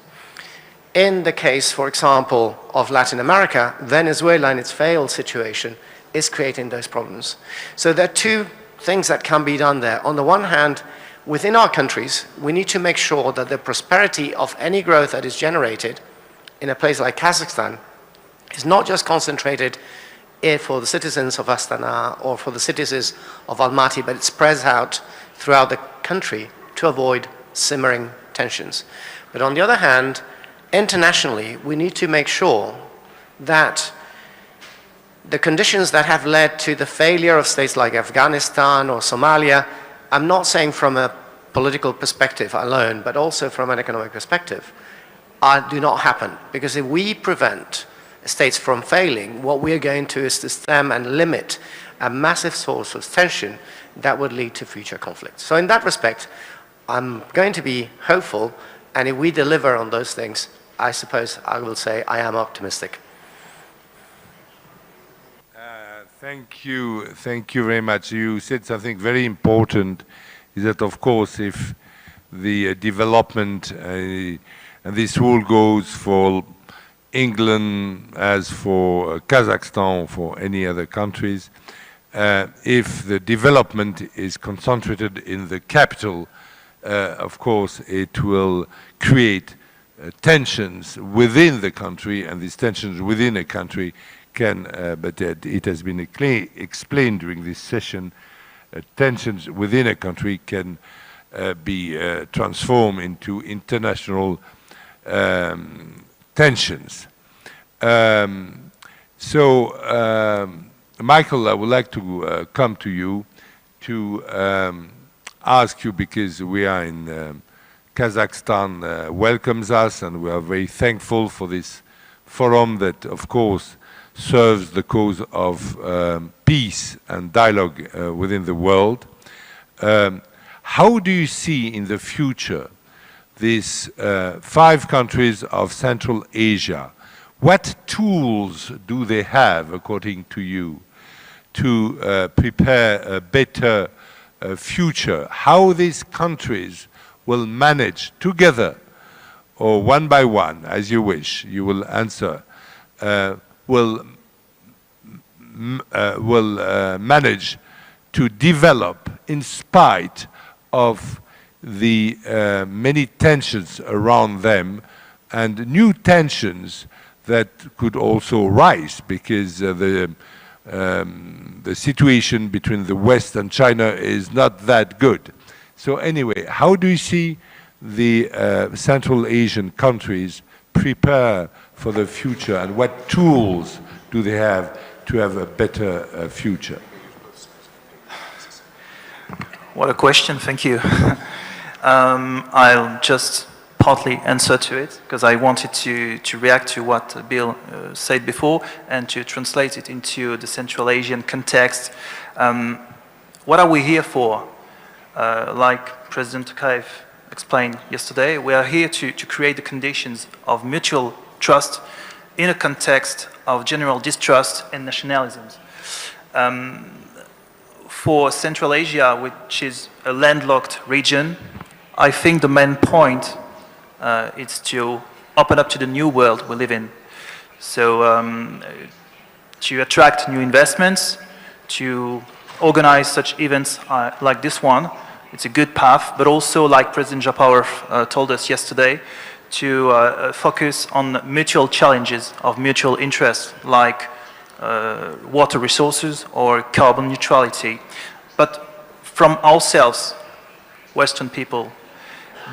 In the case, for example, of Latin America, Venezuela in its failed situation is creating those problems. So there are two things that can be done there. On the one hand, within our countries, we need to make sure that the prosperity of any growth that is generated in a place like Kazakhstan is not just concentrated for the citizens of Astana or for the citizens of Almaty, but it spreads out throughout the country to avoid simmering tensions. But on the other hand, internationally, we need to make sure that the conditions that have led to the failure of states like Afghanistan or Somalia, I'm not saying from a political perspective alone, but also from an economic perspective, do not happen. Because if we prevent states from failing, what we are going to is to stem and limit a massive source of tension that would lead to future conflicts. So in that respect, I'm going to be hopeful, and if we deliver on those things, I suppose I will say I am optimistic. Thank you very much. You said something very important, is that of course if the development and this rule goes for England, as for Kazakhstan, for any other countries, if the development is concentrated in the capital, of course, it will create tensions within the country, and these tensions within a country can, but it has been explained during this session, tensions within a country can be transformed into international tensions. Michael, I would like to come to you to ask you, because we are in Kazakhstan welcomes us, and we are very thankful for this forum that, of course, serves the cause of peace and dialogue within the world. How do you see in the future these 5 countries of Central Asia? What tools do they have, according to you, to prepare a better future? How these countries will manage together, or one by one, as you wish, you will answer, will manage to develop in spite of the many tensions around them, and new tensions that could also rise, because the situation between the West and China is not that good. So anyway, how do you see the Central Asian countries prepare for the future, and what tools do they have to have a better future? What a question, thank you. I'll just partly answer to it, because I wanted to react to what Bill said before and to translate it into the Central Asian context. What are we here for? Like President Tokayev explained yesterday, we are here to create the conditions of mutual trust in a context of general distrust and nationalisms. For Central Asia, which is a landlocked region, I think the main point is to open up to the new world we live in. So to attract new investments, to organize such events like this one, it's a good path, but also, like President Japarov told us yesterday, to focus on mutual challenges of mutual interest, like water resources or carbon neutrality. But from ourselves, Western people,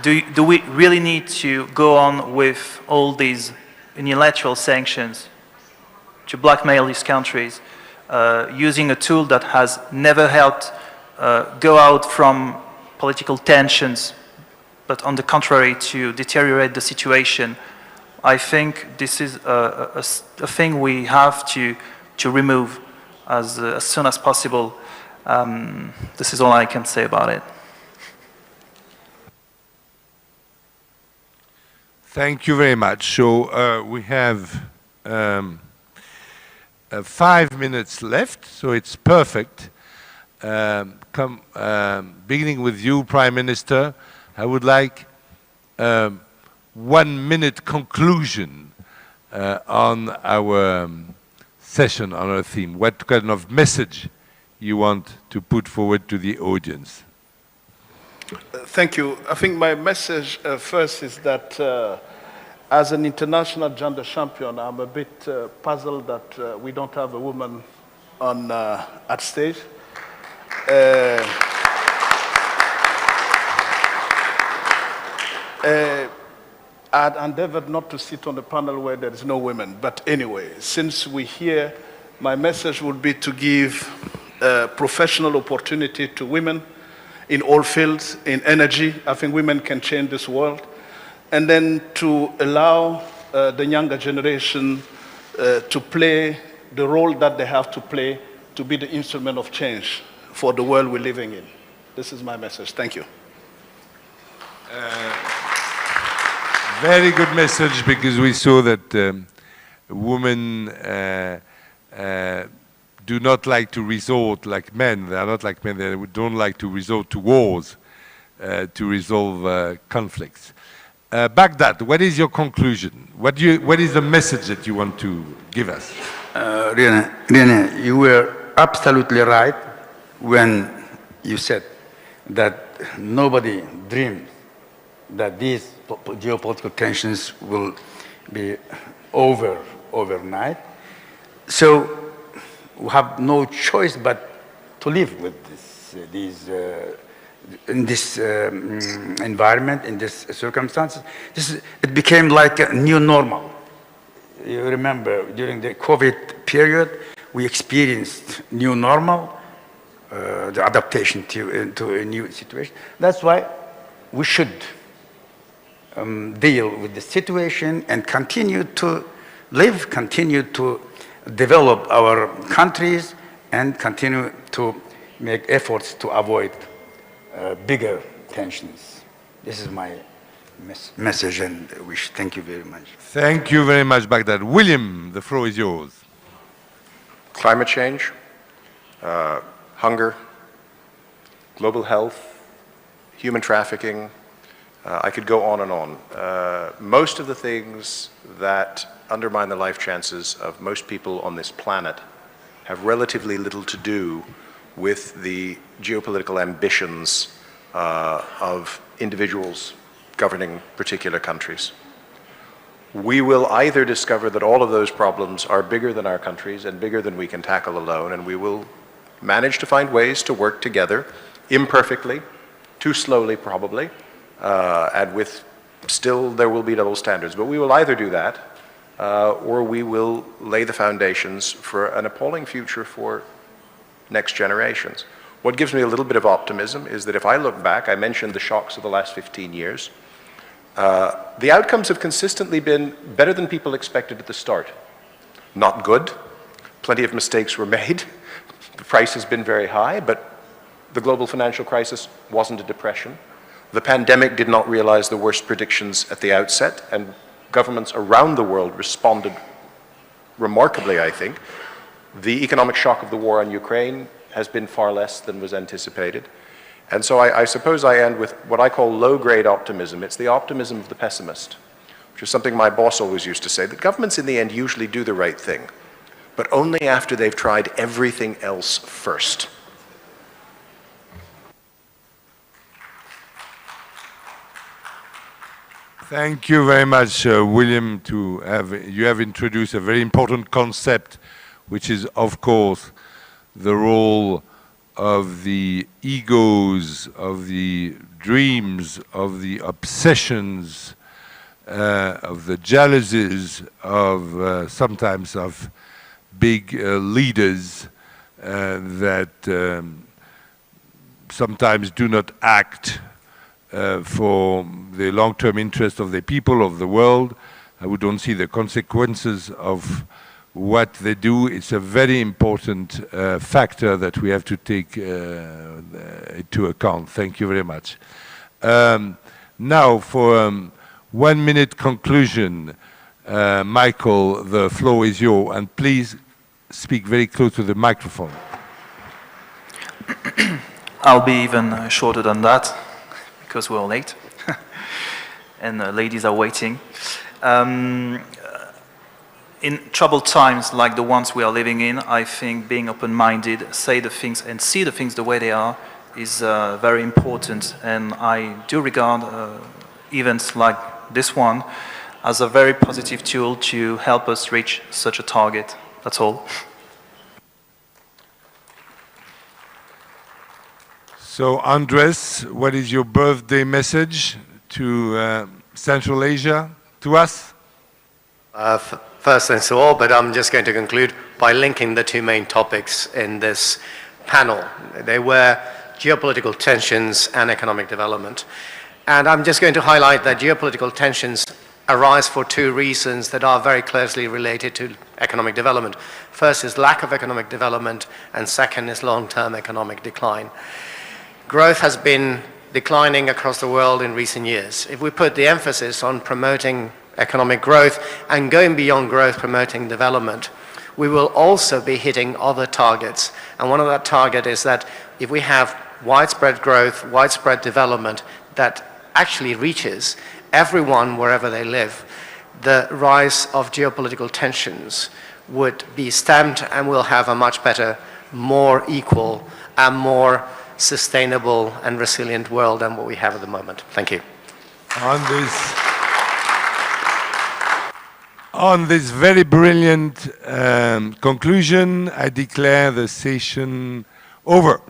do we really need to go on with all these unilateral sanctions to blackmail these countries, using a tool that has never helped go out from political tensions, but on the contrary, to deteriorate the situation? I think this is a thing we have to remove as soon as possible. This is all I can say about it. Thank you very much. So we have 5 minutes left, so it's perfect. Beginning with you, Prime Minister, I would like 1 minute conclusion on our session, on our theme. What kind of message you want to put forward to the audience? Thank you. I think my message first is that as an international gender champion, I'm a bit puzzled that we don't have a woman on at stage. I'd endeavored not to sit on a panel where there is no women, but anyway, since we're here, my message would be to give professional opportunity to women in all fields, in energy. I think women can change this world. And then to allow the younger generation to play the role that they have to play to be the instrument of change for the world we're living in. This is my message. Thank you. Very good message, because we saw that women do not like to resort like men. They are not like men. They don't like to resort to wars to resolve conflicts. Baghdad, what is your conclusion? What is the message that you want to give us? Rene, you were absolutely right when you said that nobody dreamed that these geopolitical tensions will be over overnight. So we have no choice but to live with in this environment, in this circumstances. It became like a new normal. You remember during the COVID period, we experienced new normal, the adaptation to a new situation. That's why we should deal with the situation and continue to live, continue to develop our countries, and continue to make efforts to avoid bigger tensions. This is my message and wish. Thank you very much. Thank you very much, Baghdad. William, the floor is yours. Climate change, hunger, global health, human trafficking, I could go on and on. Most of the things that undermine the life chances of most people on this planet have relatively little to do with the geopolitical ambitions of individuals governing particular countries. We will either discover that all of those problems are bigger than our countries and bigger than we can tackle alone, and we will manage to find ways to work together imperfectly, too slowly probably, and with still there will be double standards. But we will either do that or we will lay the foundations for an appalling future for next generations. What gives me a little bit of optimism is that if I look back, I mentioned the shocks of the last 15 years, the outcomes have consistently been better than people expected at the start. Not good. Plenty of mistakes were made. The price has been very high, but the global financial crisis wasn't a depression. The pandemic did not realize the worst predictions at the outset, and governments around the world responded remarkably, I think. The economic shock of the war on Ukraine has been far less than was anticipated. And so I suppose I end with what I call low-grade optimism. It's the optimism of the pessimist, which is something my boss always used to say, that governments in the end usually do the right thing, but only after they've tried everything else first. Thank you very much, William. You have introduced a very important concept, which is, of course, the role of the egos, of the dreams, of the obsessions, of the jealousies of sometimes of big leaders that sometimes do not act for the long-term interest of the people, of the world, who don't see the consequences of what they do. It's a very important factor that we have to take into account. Thank you very much. Now for 1 minute conclusion, Michael, the floor is yours, and please speak very close to the microphone. I'll be even shorter than that, because we're late, and the ladies are waiting. In troubled times like the ones we are living in, I think being open-minded, say the things and see the things the way they are is very important, and I do regard events like this one as a very positive tool to help us reach such a target. That's all. So, Andres, what is your birthday message to Central Asia, to us? First, thanks to all, but I'm just going to conclude by linking the two main topics in this panel. They were geopolitical tensions and economic development. And I'm just going to highlight that geopolitical tensions arise for two reasons that are very closely related to economic development. First is lack of economic development, and second is long-term economic decline. Growth has been declining across the world in recent years. If we put the emphasis on promoting economic growth and going beyond growth, promoting development, we will also be hitting other targets. And one of that target is that if we have widespread growth, widespread development that actually reaches everyone wherever they live, the rise of geopolitical tensions would be stemmed, and we'll have a much better, more equal, and more sustainable and resilient world than what we have at the moment. Thank you. On this very brilliant conclusion, I declare the session over.